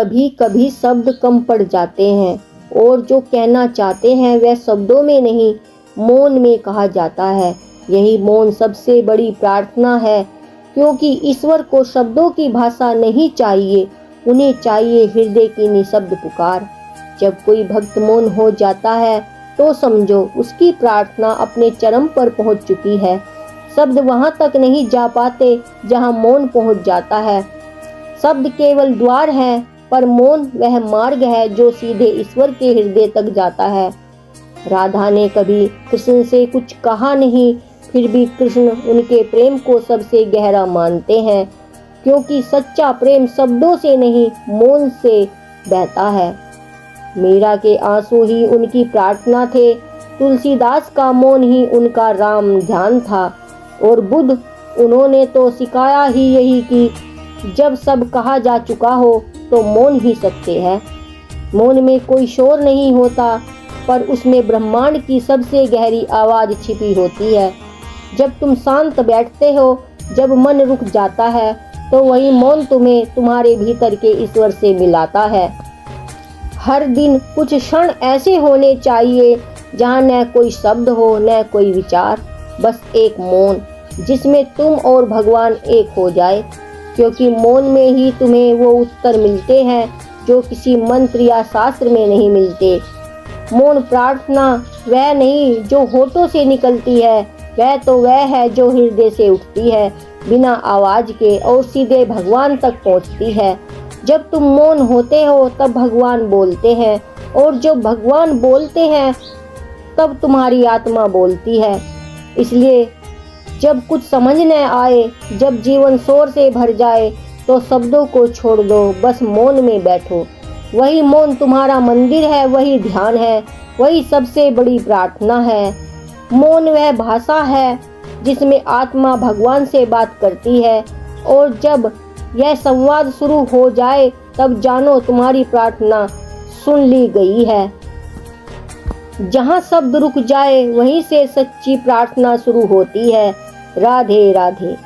कभी कभी शब्द कम पड़ जाते हैं और जो कहना चाहते हैं वह शब्दों में नहीं, मौन में कहा जाता है। यही मौन सबसे बड़ी प्रार्थना है, क्योंकि ईश्वर को शब्दों की भाषा नहीं चाहिए, उन्हें चाहिए हृदय की निशब्द पुकार। जब कोई भक्त मौन हो जाता है तो समझो उसकी प्रार्थना अपने चरम पर पहुंच चुकी है। शब्द वहां तक नहीं जा पाते जहां मौन पहुंच जाता है। शब्द केवल द्वार है, पर मौन वह मार्ग है जो सीधे ईश्वर के हृदय तक जाता है। राधा ने कभी कृष्ण से कुछ कहा नहीं, फिर भी कृष्ण उनके प्रेम को सबसे गहरा मानते हैं, क्योंकि सच्चा प्रेम शब्दों से नहीं, मौन से बहता है। मीरा के आंसू ही उनकी प्रार्थना थे, तुलसीदास का मौन ही उनका राम ध्यान था, और बुद्ध, उन्होंने तो सिखाया ही यही कि जब सब कहा जा चुका हो तो मौन ही सत्य है। मौन में कोई शोर नहीं होता, पर उसमें ब्रह्मांड की सबसे गहरी आवाज छिपी होती है। जब तुम शांत बैठते हो, जब मन रुक जाता है, तो वही मौन तुम्हें तुम्हारे भीतर के ईश्वर से मिलाता है। हर दिन कुछ क्षण ऐसे होने चाहिए जहाँ न कोई शब्द हो, न कोई विचार, बस एक मौन, जिसमें तुम और भगवान एक हो जाए। क्योंकि मौन में ही तुम्हें वो उत्तर मिलते हैं जो किसी मंत्र या शास्त्र में नहीं मिलते। मौन प्रार्थना वह नहीं जो होठों से निकलती है, वह है जो हृदय से उठती है, बिना आवाज के, और सीधे भगवान तक पहुंचती है। जब तुम मौन होते हो तब भगवान बोलते हैं, और जब भगवान बोलते हैं तब तुम्हारी आत्मा बोलती है। इसलिए जब कुछ समझ न आए, जब जीवन शोर से भर जाए, तो शब्दों को छोड़ दो, बस मौन में बैठो। वही मौन तुम्हारा मंदिर है, वही ध्यान है, वही सबसे बड़ी प्रार्थना है। मौन वह भाषा है जिसमें आत्मा भगवान से बात करती है, और जब यह संवाद शुरू हो जाए तब जानो तुम्हारी प्रार्थना सुन ली गई है। जहाँ शब्द रुक जाए वहीं से सच्ची प्रार्थना शुरू होती है। राधे राधे।